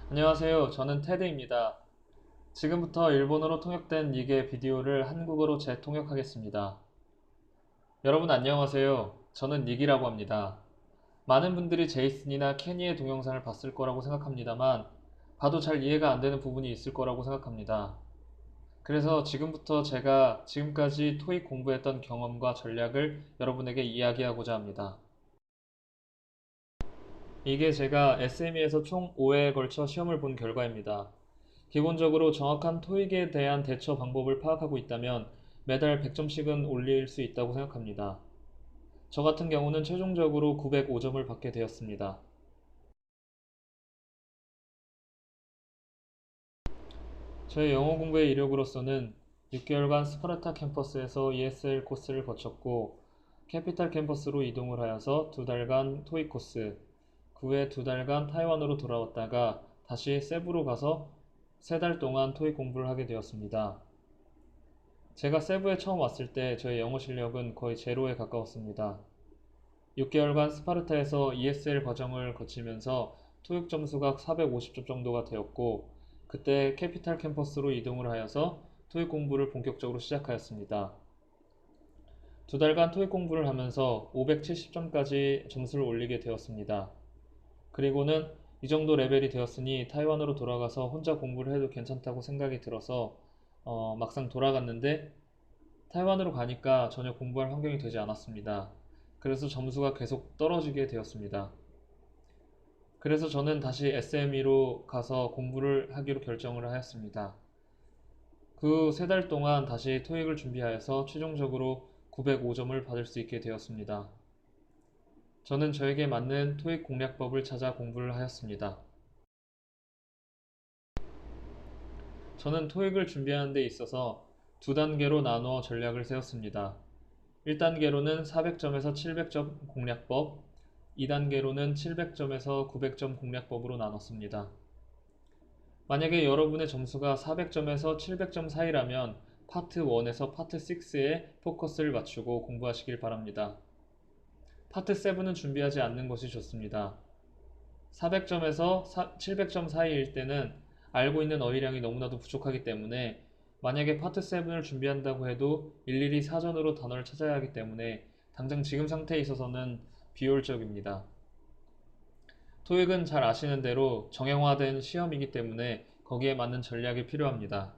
안녕하세요. 저는 테드입니다. 지금부터 일본어로 통역된 니게 비디오를 한국어로 재통역하겠습니다. 여러분 안녕하세요. 저는 닉이라고 합니다. 많은 분들이 제이슨이나 케니의 동영상을 봤을 거라고 생각합니다만 봐도 잘 이해가 안 되는 부분이 있을 거라고 생각합니다. 그래서 지금부터 제가 지금까지 토익 공부했던 경험과 전략을 여러분에게 이야기하고자 합니다. 이게 제가 SME에서 총 5회에 걸쳐 시험을 본 결과입니다. 기본적으로 정확한 토익에 대한 대처 방법을 파악하고 있다면 매달 100점씩은 올릴 수 있다고 생각합니다. 저 같은 경우는 최종적으로 905점을 받게 되었습니다. 저의 영어 공부의 이력으로서는 6개월간 스파르타 캠퍼스에서 ESL 코스를 거쳤고 캐피탈 캠퍼스로 이동을 하여서 2달간 토익 코스, 그 후에 2달간 타이완으로 돌아왔다가 다시 세부로 가서 3달 동안 토익 공부를 하게 되었습니다. 제가 세부에 처음 왔을 때 저의 영어 실력은 거의 제로에 가까웠습니다. 6개월간 스파르타에서 ESL 과정을 거치면서 토익 점수가 450점 정도가 되었고 그때 캐피탈 캠퍼스로 이동을 하여서 토익 공부를 본격적으로 시작하였습니다. 2달간 토익 공부를 하면서 570점까지 점수를 올리게 되었습니다. 그리고는 이 정도 레벨이 되었으니 타이완으로 돌아가서 혼자 공부를 해도 괜찮다고 생각이 들어서 막상 돌아갔는데 타이완으로 가니까 전혀 공부할 환경이 되지 않았습니다. 그래서 점수가 계속 떨어지게 되었습니다. 그래서 저는 다시 SME로 가서 공부를 하기로 결정을 하였습니다. 그 3달 동안 다시 토익을 준비하여서 최종적으로 905점을 받을 수 있게 되었습니다. 저는 저에게 맞는 토익 공략법을 찾아 공부를 하였습니다. 저는 토익을 준비하는 데 있어서 두 단계로 나누어 전략을 세웠습니다. 1단계로는 400점에서 700점 공략법, 2단계로는 700점에서 900점 공략법으로 나눴습니다. 만약에 여러분의 점수가 400점에서 700점 사이라면 파트 1에서 파트 6에 포커스를 맞추고 공부하시길 바랍니다. 파트 7은 준비하지 않는 것이 좋습니다. 400점에서 700점 사이일 때는 알고 있는 어휘량이 너무나도 부족하기 때문에 만약에 파트 7을 준비한다고 해도 일일이 사전으로 단어를 찾아야 하기 때문에 당장 지금 상태에 있어서는 비효율적입니다. 토익은 잘 아시는 대로 정형화된 시험이기 때문에 거기에 맞는 전략이 필요합니다.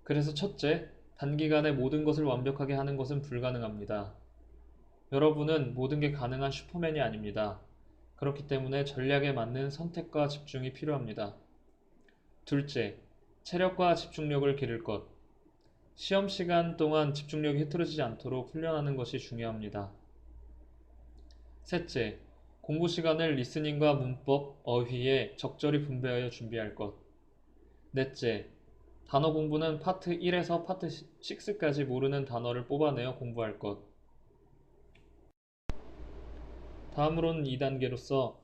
그래서 첫째, 단기간에 모든 것을 완벽하게 하는 것은 불가능합니다. 여러분은 모든 게 가능한 슈퍼맨이 아닙니다. 그렇기 때문에 전략에 맞는 선택과 집중이 필요합니다. 둘째, 체력과 집중력을 기를 것. 시험 시간 동안 집중력이 흐트러지지 않도록 훈련하는 것이 중요합니다. 셋째, 공부 시간을 리스닝과 문법, 어휘에 적절히 분배하여 준비할 것. 넷째, 단어 공부는 파트 1에서 파트 6까지 모르는 단어를 뽑아내어 공부할 것. 다음으로는 2단계로서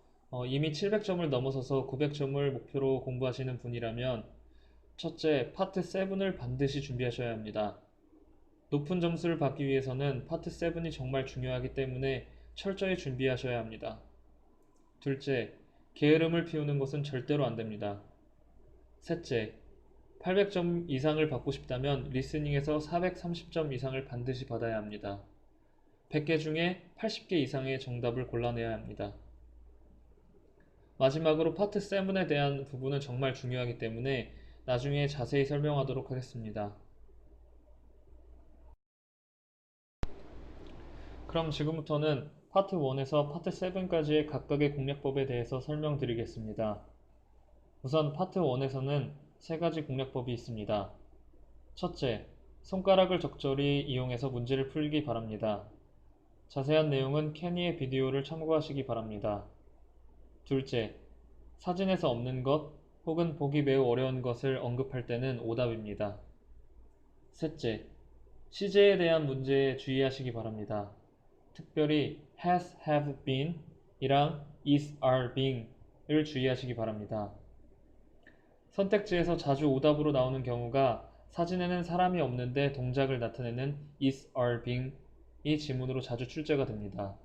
이미 700점을 넘어서서 900점을 목표로 공부하시는 분이라면 첫째, 파트 7을 반드시 준비하셔야 합니다. 높은 점수를 받기 위해서는 파트 7이 정말 중요하기 때문에 철저히 준비하셔야 합니다. 둘째, 게으름을 피우는 것은 절대로 안 됩니다. 셋째, 800점 이상을 받고 싶다면 리스닝에서 430점 이상을 반드시 받아야 합니다. 100개 중에 80개 이상의 정답을 골라내야 합니다. 마지막으로 파트 7에 대한 부분은 정말 중요하기 때문에 나중에 자세히 설명하도록 하겠습니다. 그럼 지금부터는 파트 1에서 파트 7까지의 각각의 공략법에 대해서 설명드리겠습니다. 우선 파트 1에서는 세 가지 공략법이 있습니다. 첫째, 손가락을 적절히 이용해서 문제를 풀기 바랍니다. 자세한 내용은 케니의 비디오를 참고하시기 바랍니다. 둘째, 사진에서 없는 것 혹은 보기 매우 어려운 것을 언급할 때는 오답입니다. 셋째, 시제에 대한 문제에 주의하시기 바랍니다. 특별히 has, have been 이랑 is, are, being을 주의하시기 바랍니다. 선택지에서 자주 오답으로 나오는 경우가 사진에는 사람이 없는데 동작을 나타내는 is, are, being이 지문으로 자주 출제가 됩니다.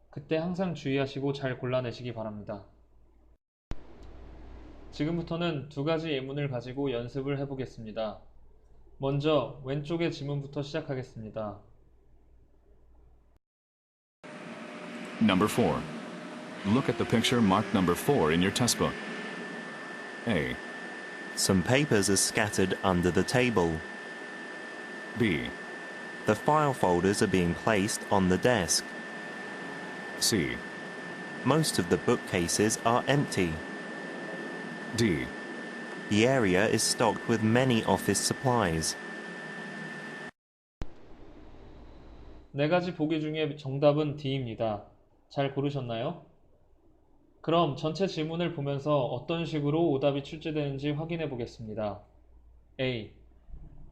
그때 항상 주의하시고 잘 골라내시기 바랍니다. 지금부터는 두 가지 예문을 가지고 연습을 해보겠습니다. 먼저 왼쪽의 지문부터 시작하겠습니다. Number 4. Look at the picture marked number 4 in your test book. A. Some papers are scattered under the table. B. The file folders are being placed on the desk. C. Most of the bookcases are empty. D. The area is stocked with many office supplies. 네 가지 보기 중에 정답은 D입니다. 잘 고르셨나요? 그럼 전체 지문을 보면서 어떤 식으로 오답이 출제되는지 확인해 보겠습니다. A.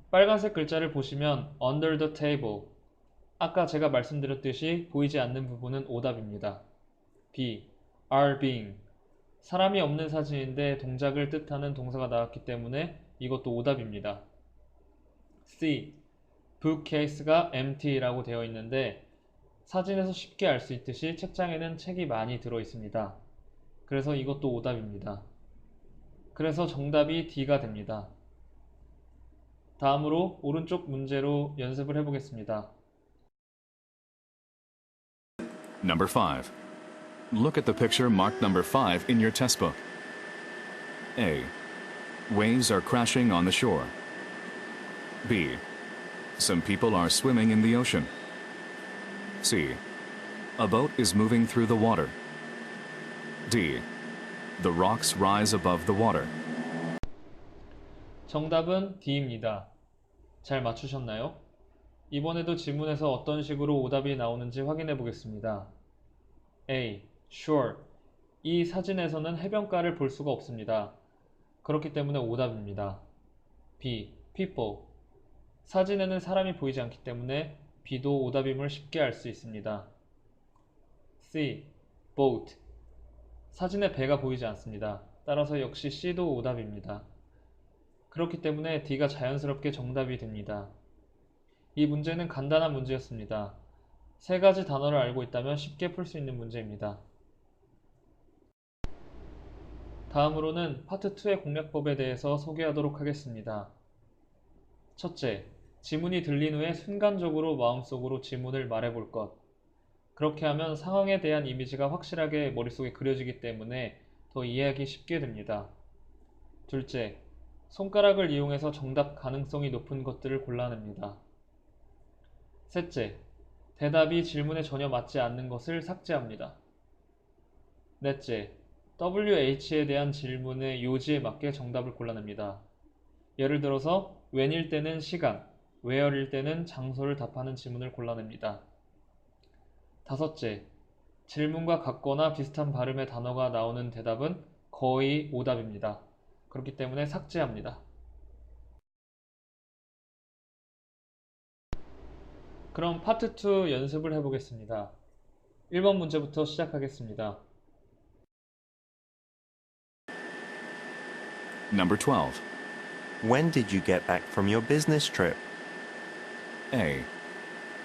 빨간색 글자를 보시면 under the table. 아까 제가 말씀드렸듯이 보이지 않는 부분은 오답입니다. B. are being. 사람이 없는 사진인데 동작을 뜻하는 동사가 나왔기 때문에 이것도 오답입니다. C. bookcase가 empty라고 되어 있는데 사진에서 쉽게 알 수 있듯이 책장에는 책이 많이 들어 있습니다. 그래서 이것도 오답입니다. 그래서 정답이 D가 됩니다. 다음으로 오른쪽 문제로 연습을 해보겠습니다. Number 5. Look at the picture marked number 5 in your test book. A. Waves are crashing on the shore. B. Some people are swimming in the ocean. C. A boat is moving through the water. D. The rocks rise above the water. 정답은 D입니다. 잘 맞추셨나요? 이번에도 지문에서 어떤 식으로 오답이 나오는지 확인해 보겠습니다. A. Sure. 이 사진에서는 해변가를 볼 수가 없습니다. 그렇기 때문에 오답입니다. B. People. 사진에는 사람이 보이지 않기 때문에 B도 오답임을 쉽게 알 수 있습니다. C. Boat. 사진에 배가 보이지 않습니다. 따라서 역시 C도 오답입니다. 그렇기 때문에 D가 자연스럽게 정답이 됩니다. 이 문제는 간단한 문제였습니다. 세 가지 단어를 알고 있다면 쉽게 풀 수 있는 문제입니다. 다음으로는 파트 2의 공략법에 대해서 소개하도록 하겠습니다. 첫째, 지문이 들린 후에 순간적으로 마음속으로 지문을 말해볼 것. 그렇게 하면 상황에 대한 이미지가 확실하게 머릿속에 그려지기 때문에 더 이해하기 쉽게 됩니다. 둘째, 손가락을 이용해서 정답 가능성이 높은 것들을 골라냅니다. 셋째, 대답이 질문에 전혀 맞지 않는 것을 삭제합니다. 넷째, WH에 대한 질문의 요지에 맞게 정답을 골라냅니다. 예를 들어서 when일 때는 시간, where일 때는 장소를 답하는 지문을 골라냅니다. 다섯째, 질문과 같거나 비슷한 발음의 단어가 나오는 대답은 거의 오답입니다. 그렇기 때문에 삭제합니다. 그럼 파트 2 연습을 해보겠습니다. 1번 문제부터 시작하겠습니다. Number 12. When did you get back from your business trip? A.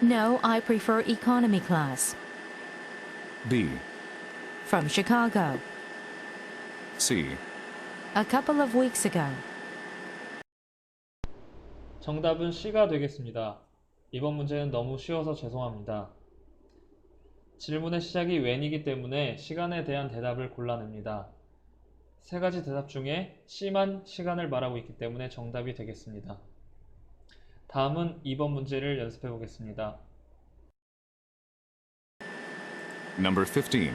No, I prefer economy class. B. From Chicago. C. A couple of weeks ago. 정답은 C가 되겠습니다. 이번 문제는 너무 쉬워서 죄송합니다. 질문의 시작이 when이기 때문에 시간에 대한 대답을 골라냅니다. 세 가지 대답 중에 C만 시간을 말하고 있기 때문에 정답이 되겠습니다. 다음은 2번 문제를 연습해 보겠습니다. Number 15.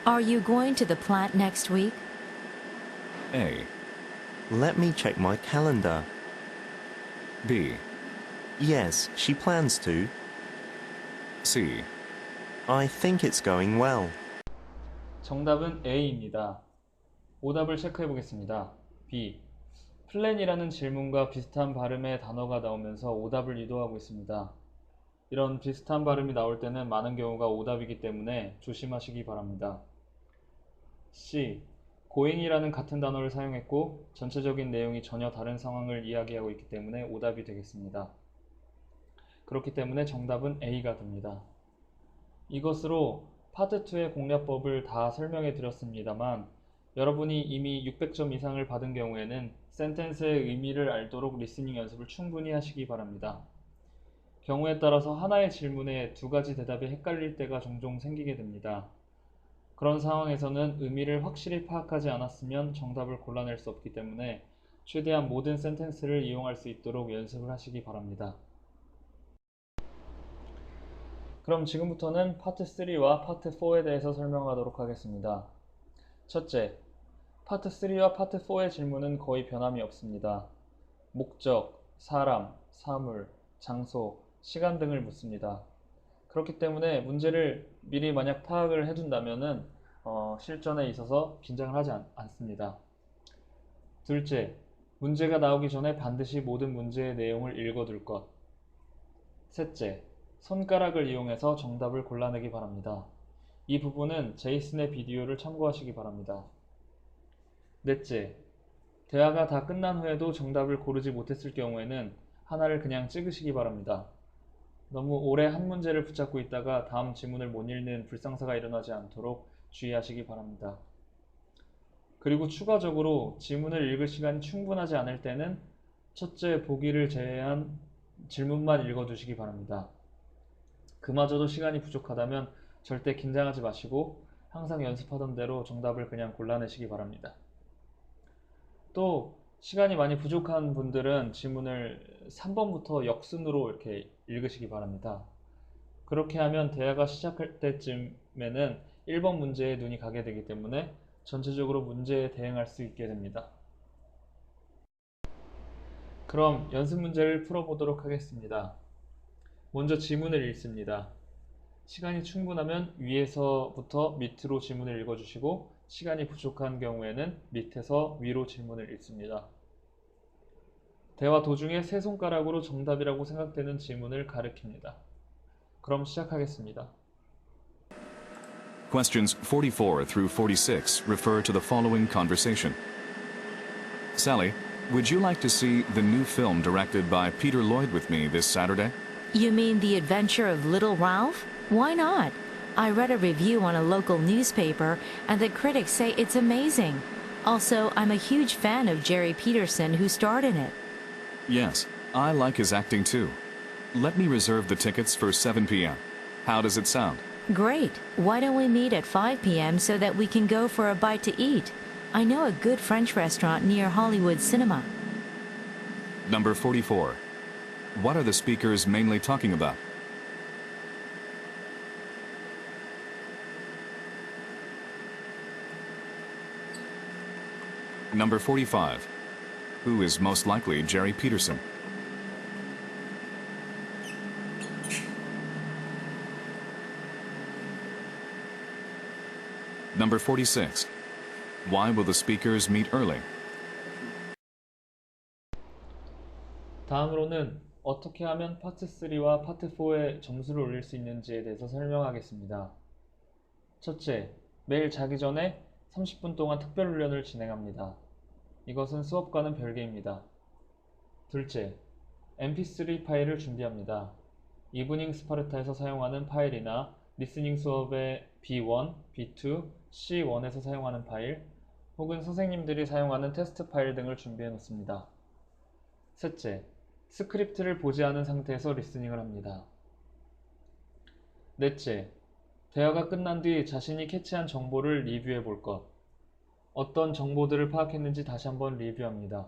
Are you going to the plant next week? A. Let me check my calendar. B. Yes, she plans to. C. I think it's going well. 정답은 A입니다. 오답을 체크해 보겠습니다. B. 플랜이라는 질문과 비슷한 발음의 단어가 나오면서 오답을 유도하고 있습니다. 이런 비슷한 발음이 나올 때는 많은 경우가 오답이기 때문에 조심하시기 바랍니다. C. going이라는 같은 단어를 사용했고 전체적인 내용이 전혀 다른 상황을 이야기하고 있기 때문에 오답이 되겠습니다. 그렇기 때문에 정답은 A가 됩니다. 이것으로 파트 2의 공략법을 다 설명해 드렸습니다만 여러분이 이미 600점 이상을 받은 경우에는 센텐스의 의미를 알도록 리스닝 연습을 충분히 하시기 바랍니다. 경우에 따라서 하나의 질문에 두 가지 대답이 헷갈릴 때가 종종 생기게 됩니다. 그런 상황에서는 의미를 확실히 파악하지 않았으면 정답을 골라낼 수 없기 때문에 최대한 모든 센텐스를 이용할 수 있도록 연습을 하시기 바랍니다. 그럼 지금부터는 파트 3와 파트 4에 대해서 설명하도록 하겠습니다. 첫째, 파트 3와 파트 4의 질문은 거의 변함이 없습니다. 목적, 사람, 사물, 장소, 시간 등을 묻습니다. 그렇기 때문에 문제를 미리 만약 파악을 해둔다면은 실전에 있어서 긴장을 하지 않습니다. 둘째, 문제가 나오기 전에 반드시 모든 문제의 내용을 읽어둘 것. 셋째, 손가락을 이용해서 정답을 골라내기 바랍니다. 이 부분은 제이슨의 비디오를 참고하시기 바랍니다. 넷째, 대화가 다 끝난 후에도 정답을 고르지 못했을 경우에는 하나를 그냥 찍으시기 바랍니다. 너무 오래 한 문제를 붙잡고 있다가 다음 지문을 못 읽는 불상사가 일어나지 않도록 주의하시기 바랍니다. 그리고 추가적으로 지문을 읽을 시간이 충분하지 않을 때는 첫째 보기를 제외한 질문만 읽어두시기 바랍니다. 그마저도 시간이 부족하다면 절대 긴장하지 마시고 항상 연습하던 대로 정답을 그냥 골라내시기 바랍니다. 또 시간이 많이 부족한 분들은 지문을 3번부터 역순으로 이렇게 읽으시기 바랍니다. 그렇게 하면 대화가 시작할 때쯤에는 1번 문제에 눈이 가게 되기 때문에 전체적으로 문제에 대응할 수 있게 됩니다. 그럼 연습 문제를 풀어보도록 하겠습니다. 먼저 지문을 읽습니다. 시간이 충분하면 위에서부터 밑으로 지문을 읽어주시고 시간이 부족한 경우에는 밑에서 위로 질문을 읽습니다. 대화 도중에 세 손가락으로 정답이라고 생각되는 지문을 가리킵니다. 그럼 시작하겠습니다. Questions 44 through 46 refer to the following conversation. Sally, would you like to see the new film directed by Peter Lloyd with me this Saturday? You mean The Adventure of Little Ralph? Why not? I read a review on a local newspaper, and the critics say it's amazing. Also, I'm a huge fan of Jerry Peterson, who starred in it. Yes, I like his acting too. Let me reserve the tickets for 7 p.m. How does it sound? Great. Why don't we meet at 5 p.m. so that we can go for a bite to eat? I know a good French restaurant near Hollywood Cinema. Number 44. What are the speakers mainly talking about? Number 45. Who is most likely Jerry Peterson? Number 46. Why will the speakers meet early? 다음으로는 어떻게 하면 파트 3와 파트 4의 점수를 올릴 수 있는지에 대해서 설명하겠습니다. 첫째, 매일 자기 전에 30분 동안 특별 훈련을 진행합니다. 이것은 수업과는 별개입니다. 둘째, mp3 파일을 준비합니다. 이브닝 스파르타에서 사용하는 파일이나 리스닝 수업의 B1, B2, C1에서 사용하는 파일, 혹은 선생님들이 사용하는 테스트 파일 등을 준비해 놓습니다. 셋째, 스크립트를 보지 않은 상태에서 리스닝을 합니다. 넷째, 대화가 끝난 뒤 자신이 캐치한 정보를 리뷰해 볼 것. 어떤 정보들을 파악했는지 다시 한번 리뷰합니다.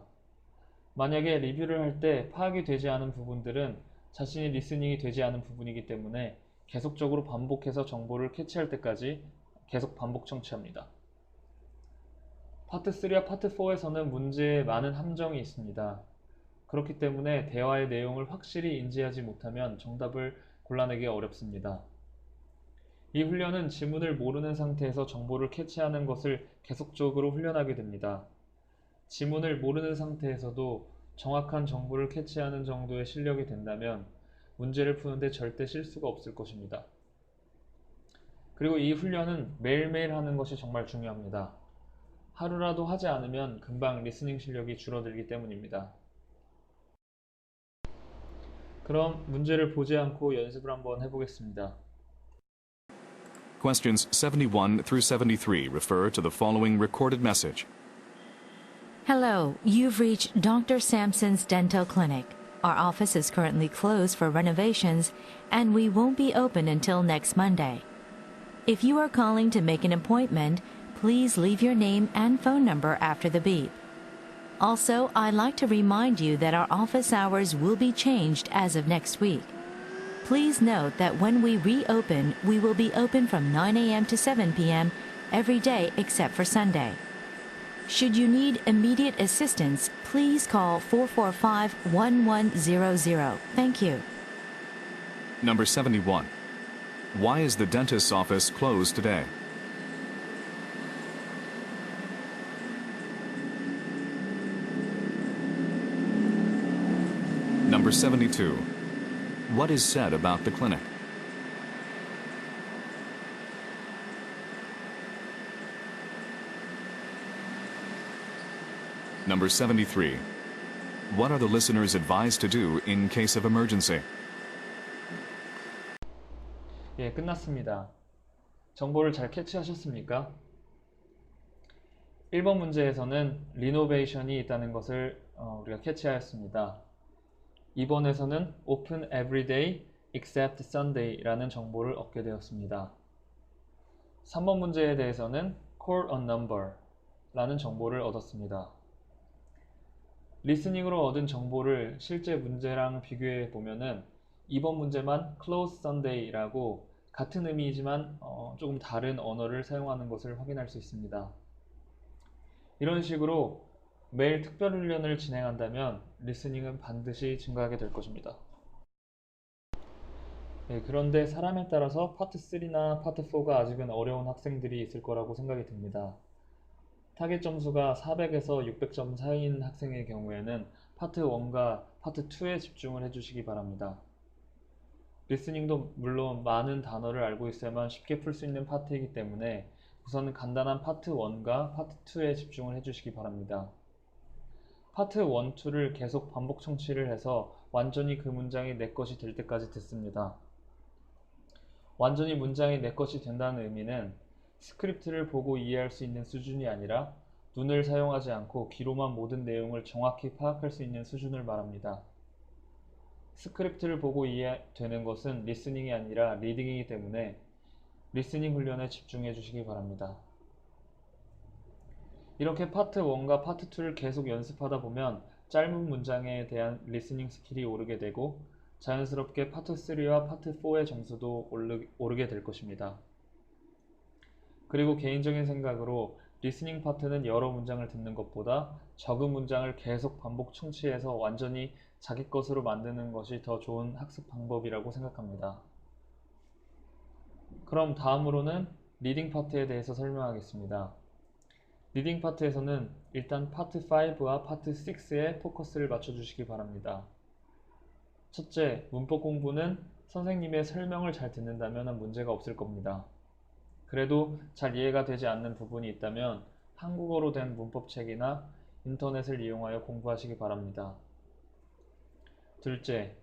만약에 리뷰를 할 때 파악이 되지 않은 부분들은 자신이 리스닝이 되지 않은 부분이기 때문에 계속적으로 반복해서 정보를 캐치할 때까지 계속 반복 청취합니다. 파트 3와 파트 4에서는 문제에 많은 함정이 있습니다. 그렇기 때문에 대화의 내용을 확실히 인지하지 못하면 정답을 골라내기 어렵습니다. 이 훈련은 지문을 모르는 상태에서 정보를 캐치하는 것을 계속적으로 훈련하게 됩니다. 지문을 모르는 상태에서도 정확한 정보를 캐치하는 정도의 실력이 된다면 문제를 푸는데 절대 실수가 없을 것입니다. 그리고 이 훈련은 매일매일 하는 것이 정말 중요합니다. 하루라도 하지 않으면 금방 리스닝 실력이 줄어들기 때문입니다. 그럼 문제를 보지 않고 연습을 한번 해보겠습니다. Questions 71 through 73 refer to the following recorded message. Hello, you've reached Dr. Sampson's Dental Clinic. Our office is currently closed for renovations, and we won't be open until next Monday. If you are calling to make an appointment, please leave your name and phone number after the beep. Also, I'd like to remind you that our office hours will be changed as of next week. Please note that when we reopen, we will be open from 9 a.m. to 7 p.m. every day except for Sunday. Should you need immediate assistance, please call 445-1100. Thank you. Number 71. Why is the dentist's office closed today? Number 72. What is said about the clinic? Number 73. What are the listeners advised to do in case of emergency? 예, 끝났습니다. 정보를 잘 캐치하셨습니까? 1번 문제에서는 리노베이션이 있다는 것을 우리가 캐치하였습니다. 2번에서는 Open every day except Sunday라는 정보를 얻게 되었습니다. 3번 문제에 대해서는 Call a number 라는 정보를 얻었습니다. 리스닝으로 얻은 정보를 실제 문제랑 비교해 보면은 2번 문제만 Close Sunday라고 같은 의미이지만 조금 다른 언어를 사용하는 것을 확인할 수 있습니다. 이런 식으로 매일 특별 훈련을 진행한다면 리스닝은 반드시 증가하게 될 것입니다. 네, 그런데 사람에 따라서 파트 3나 파트 4가 아직은 어려운 학생들이 있을 거라고 생각이 듭니다. 타겟 점수가 400에서 600점 사이인 학생의 경우에는 파트 1과 파트 2에 집중을 해주시기 바랍니다. 리스닝도 물론 많은 단어를 알고 있어야만 쉽게 풀 수 있는 파트이기 때문에 우선 간단한 파트 1과 파트 2에 집중을 해주시기 바랍니다. 파트 1, 2를 계속 반복 청취를 해서 완전히 그 문장이 내 것이 될 때까지 듣습니다. 완전히 문장이 내 것이 된다는 의미는 스크립트를 보고 이해할 수 있는 수준이 아니라 눈을 사용하지 않고 귀로만 모든 내용을 정확히 파악할 수 있는 수준을 말합니다. 스크립트를 보고 이해되는 것은 리스닝이 아니라 리딩이기 때문에 리스닝 훈련에 집중해 주시기 바랍니다. 이렇게 파트 1과 파트 2를 계속 연습하다 보면 짧은 문장에 대한 리스닝 스킬이 오르게 되고 자연스럽게 파트 3와 파트 4의 점수도 오르게 될 것입니다. 그리고 개인적인 생각으로 리스닝 파트는 여러 문장을 듣는 것보다 적은 문장을 계속 반복 청취해서 완전히 자기 것으로 만드는 것이 더 좋은 학습 방법이라고 생각합니다. 그럼 다음으로는 리딩 파트에 대해서 설명하겠습니다. 리딩 파트에서는 일단 파트 5와 파트 6에 포커스를 맞춰주시기 바랍니다. 첫째, 문법 공부는 선생님의 설명을 잘 듣는다면 문제가 없을 겁니다. 그래도 잘 이해가 되지 않는 부분이 있다면 한국어로 된 문법책이나 인터넷을 이용하여 공부하시기 바랍니다. 둘째,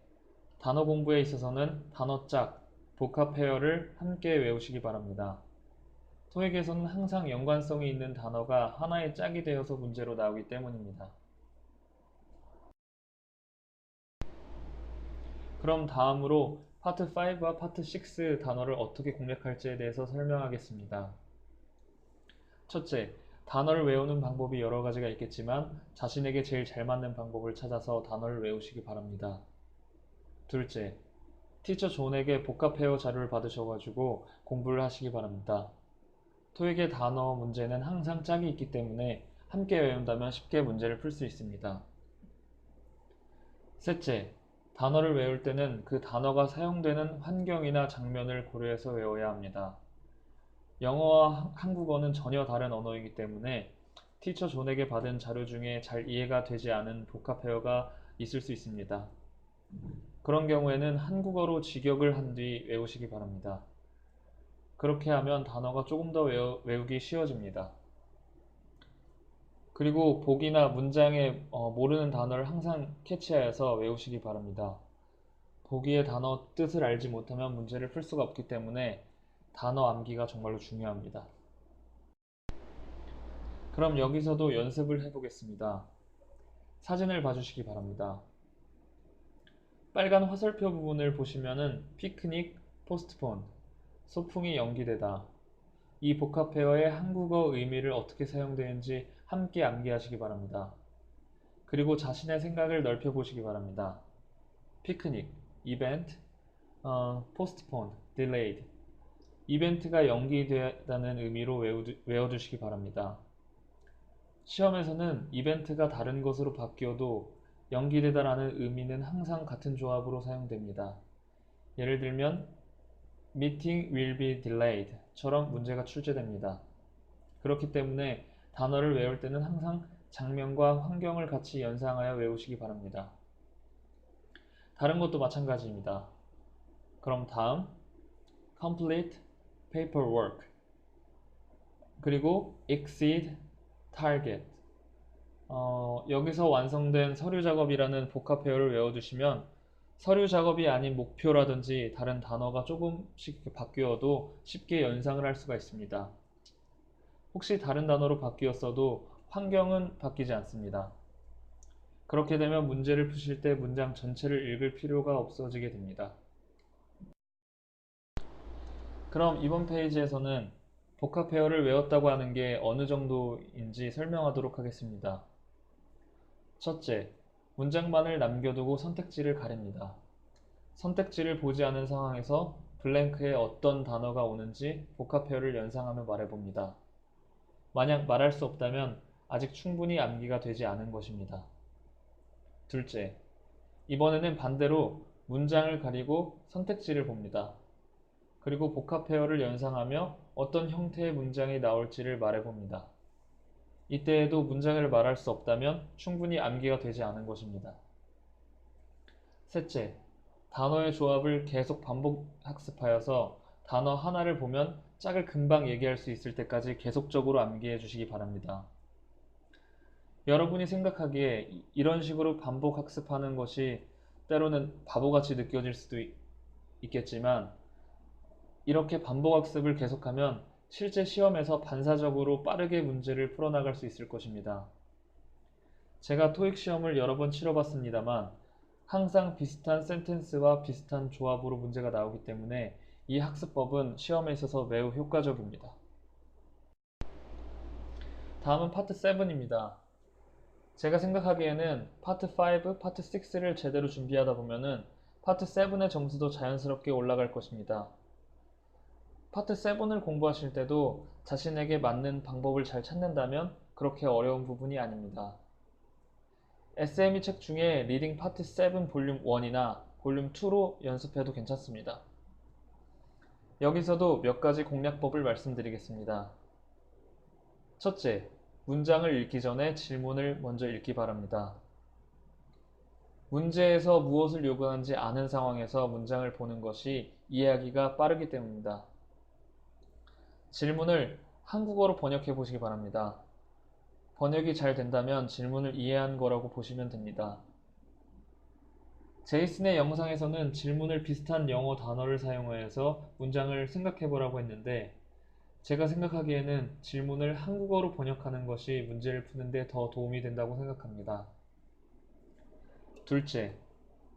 단어 공부에 있어서는 단어 짝, 복합 페어를 함께 외우시기 바랍니다. 토익에서는 항상 연관성이 있는 단어가 하나의 짝이 되어서 문제로 나오기 때문입니다. 그럼 다음으로 파트 5와 파트 6 단어를 어떻게 공략할지에 대해서 설명하겠습니다. 첫째, 단어를 외우는 방법이 여러 가지가 있겠지만 자신에게 제일 잘 맞는 방법을 찾아서 단어를 외우시기 바랍니다. 둘째, 티처 존에게 복합 페어 자료를 받으셔가지고 공부를 하시기 바랍니다. 토익의 단어 문제는 항상 짝이 있기 때문에 함께 외운다면 쉽게 문제를 풀 수 있습니다. 셋째, 단어를 외울 때는 그 단어가 사용되는 환경이나 장면을 고려해서 외워야 합니다. 영어와 한국어는 전혀 다른 언어이기 때문에 티처 존에게 받은 자료 중에 잘 이해가 되지 않은 복합 페어가 있을 수 있습니다. 그런 경우에는 한국어로 직역을 한 뒤 외우시기 바랍니다. 그렇게 하면 단어가 조금 더 외우기 쉬워집니다. 그리고 보기나 문장에 모르는 단어를 항상 캐치하여서 외우시기 바랍니다. 보기의 단어 뜻을 알지 못하면 문제를 풀 수가 없기 때문에 단어 암기가 정말로 중요합니다. 그럼 여기서도 연습을 해보겠습니다. 사진을 봐주시기 바랍니다. 빨간 화살표 부분을 보시면은 피크닉, 포스트폰, 소풍이 연기되다. 이 복합회어의 한국어 의미를 어떻게 사용되는지 함께 암기하시기 바랍니다. 그리고 자신의 생각을 넓혀보시기 바랍니다. 피크닉, 이벤트, postpone, delayed. 이벤트가 연기되다는 의미로 외워두시기 바랍니다. 시험에서는 이벤트가 다른 것으로 바뀌어도 연기되다라는 의미는 항상 같은 조합으로 사용됩니다. 예를 들면 meeting will be delayed 처럼 문제가 출제됩니다. 그렇기 때문에 단어를 외울 때는 항상 장면과 환경을 같이 연상하여 외우시기 바랍니다. 다른 것도 마찬가지입니다. 그럼 다음 complete paperwork 그리고 exceed target 여기서 완성된 서류 작업이라는 복합회어를 외워두시면 서류 작업이 아닌 목표라든지 다른 단어가 조금씩 바뀌어도 쉽게 연상을 할 수가 있습니다. 혹시 다른 단어로 바뀌었어도 환경은 바뀌지 않습니다. 그렇게 되면 문제를 푸실 때 문장 전체를 읽을 필요가 없어지게 됩니다. 그럼 이번 페이지에서는 복합회어를 외웠다고 하는 게 어느 정도인지 설명하도록 하겠습니다. 첫째, 문장만을 남겨두고 선택지를 가립니다. 선택지를 보지 않은 상황에서 블랭크에 어떤 단어가 오는지 복합회어를 연상하며 말해봅니다. 만약 말할 수 없다면 아직 충분히 암기가 되지 않은 것입니다. 둘째, 이번에는 반대로 문장을 가리고 선택지를 봅니다. 그리고 복합회어를 연상하며 어떤 형태의 문장이 나올지를 말해봅니다. 이때에도 문장을 말할 수 없다면 충분히 암기가 되지 않은 것입니다. 셋째, 단어의 조합을 계속 반복 학습하여서 단어 하나를 보면 짝을 금방 얘기할 수 있을 때까지 계속적으로 암기해 주시기 바랍니다. 여러분이 생각하기에 이런 식으로 반복 학습하는 것이 때로는 바보같이 느껴질 수도 있겠지만 이렇게 반복 학습을 계속하면 실제 시험에서 반사적으로 빠르게 문제를 풀어나갈 수 있을 것입니다. 제가 토익 시험을 여러 번 치러봤습니다만 항상 비슷한 센텐스와 비슷한 조합으로 문제가 나오기 때문에 이 학습법은 시험에 있어서 매우 효과적입니다. 다음은 파트 7입니다. 제가 생각하기에는 파트 5, 파트 6를 제대로 준비하다 보면은 파트 7의 점수도 자연스럽게 올라갈 것입니다. 파트 7을 공부하실 때도 자신에게 맞는 방법을 잘 찾는다면 그렇게 어려운 부분이 아닙니다. SME 책 중에 리딩 파트 7 볼륨 1이나 볼륨 2로 연습해도 괜찮습니다. 여기서도 몇 가지 공략법을 말씀드리겠습니다. 첫째, 문장을 읽기 전에 질문을 먼저 읽기 바랍니다. 문제에서 무엇을 요구하는지 아는 상황에서 문장을 보는 것이 이해하기가 빠르기 때문입니다. 질문을 한국어로 번역해 보시기 바랍니다. 번역이 잘 된다면 질문을 이해한 거라고 보시면 됩니다. 제이슨의 영상에서는 질문을 비슷한 영어 단어를 사용해서 문장을 생각해 보라고 했는데 제가 생각하기에는 질문을 한국어로 번역하는 것이 문제를 푸는데 더 도움이 된다고 생각합니다. 둘째,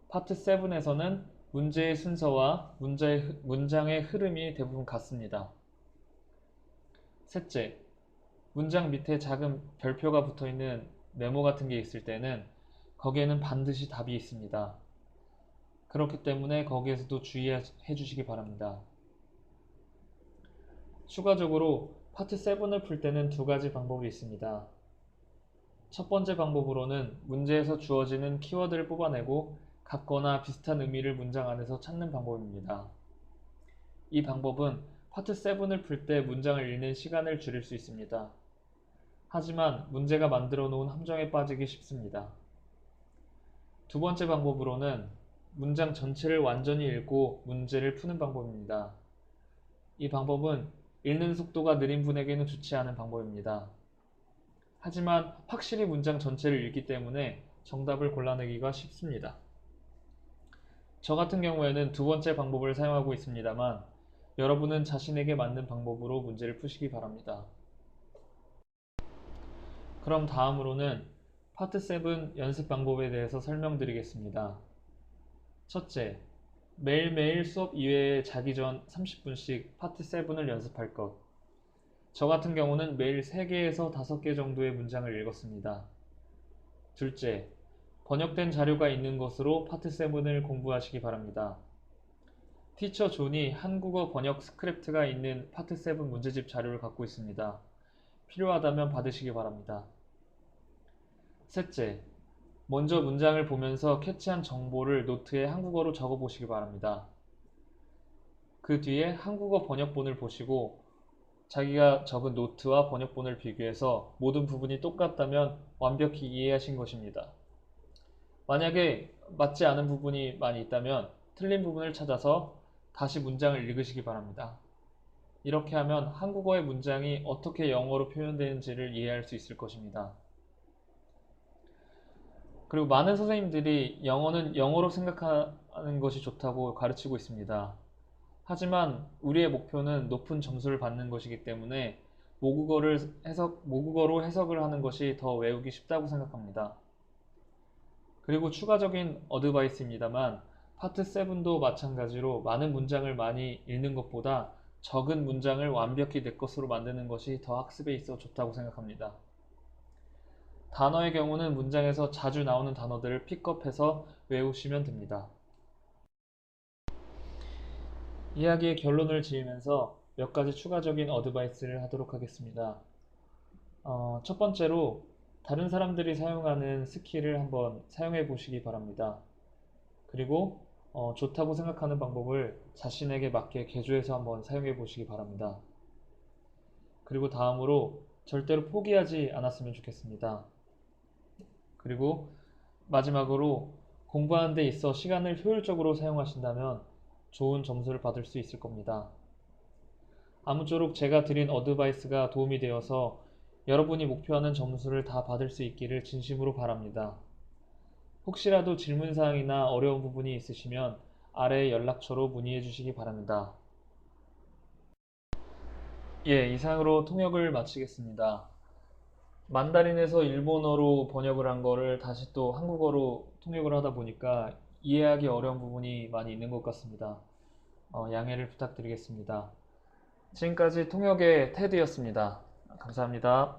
파트 7에서는 문제의 순서와 문장의 흐름이 대부분 같습니다. 셋째, 문장 밑에 작은 별표가 붙어있는 메모 같은 게 있을 때는 거기에는 반드시 답이 있습니다. 그렇기 때문에 거기에서도 주의해 주시기 바랍니다. 추가적으로 파트 7을 풀 때는 두 가지 방법이 있습니다. 첫 번째 방법으로는 문제에서 주어지는 키워드를 뽑아내고 같거나 비슷한 의미를 문장 안에서 찾는 방법입니다. 이 방법은 파트 7을 풀 때 문장을 읽는 시간을 줄일 수 있습니다. 하지만 문제가 만들어 놓은 함정에 빠지기 쉽습니다. 두 번째 방법으로는 문장 전체를 완전히 읽고 문제를 푸는 방법입니다. 이 방법은 읽는 속도가 느린 분에게는 좋지 않은 방법입니다. 하지만 확실히 문장 전체를 읽기 때문에 정답을 골라내기가 쉽습니다. 저 같은 경우에는 두 번째 방법을 사용하고 있습니다만 여러분은 자신에게 맞는 방법으로 문제를 푸시기 바랍니다. 그럼 다음으로는 파트 7 연습 방법에 대해서 설명드리겠습니다. 첫째, 매일매일 수업 이외에 자기 전 30분씩 파트 7을 연습할 것. 저 같은 경우는 매일 3개에서 5개 정도의 문장을 읽었습니다. 둘째, 번역된 자료가 있는 것으로 파트 7을 공부하시기 바랍니다. 티처 존이 한국어 번역 스크립트가 있는 파트 7 문제집 자료를 갖고 있습니다. 필요하다면 받으시기 바랍니다. 셋째, 먼저 문장을 보면서 캐치한 정보를 노트에 한국어로 적어 보시기 바랍니다. 그 뒤에 한국어 번역본을 보시고 자기가 적은 노트와 번역본을 비교해서 모든 부분이 똑같다면 완벽히 이해하신 것입니다. 만약에 맞지 않은 부분이 많이 있다면 틀린 부분을 찾아서 다시 문장을 읽으시기 바랍니다. 이렇게 하면 한국어의 문장이 어떻게 영어로 표현되는지를 이해할 수 있을 것입니다. 그리고 많은 선생님들이 영어는 영어로 생각하는 것이 좋다고 가르치고 있습니다. 하지만 우리의 목표는 높은 점수를 받는 것이기 때문에 모국어로 해석을 하는 것이 더 외우기 쉽다고 생각합니다. 그리고 추가적인 어드바이스입니다만 파트 7도 마찬가지로 많은 문장을 많이 읽는 것보다 적은 문장을 완벽히 내 것으로 만드는 것이 더 학습에 있어 좋다고 생각합니다. 단어의 경우는 문장에서 자주 나오는 단어들을 픽업해서 외우시면 됩니다. 이야기의 결론을 지으면서 몇 가지 추가적인 어드바이스를 하도록 하겠습니다. 첫 번째로 다른 사람들이 사용하는 스킬을 한번 사용해 보시기 바랍니다. 그리고 좋다고 생각하는 방법을 자신에게 맞게 개조해서 한번 사용해 보시기 바랍니다. 그리고 다음으로 절대로 포기하지 않았으면 좋겠습니다. 그리고 마지막으로 공부하는 데 있어 시간을 효율적으로 사용하신다면 좋은 점수를 받을 수 있을 겁니다. 아무쪼록 제가 드린 어드바이스가 도움이 되어서 여러분이 목표하는 점수를 다 받을 수 있기를 진심으로 바랍니다. 혹시라도 질문사항이나 어려운 부분이 있으시면 아래 연락처로 문의해 주시기 바랍니다. 이상으로 통역을 마치겠습니다. 만다린에서 일본어로 번역을 한 거를 다시 또 한국어로 통역을 하다 보니까 이해하기 어려운 부분이 많이 있는 것 같습니다. 양해를 부탁드리겠습니다. 지금까지 통역의 테드였습니다. 감사합니다.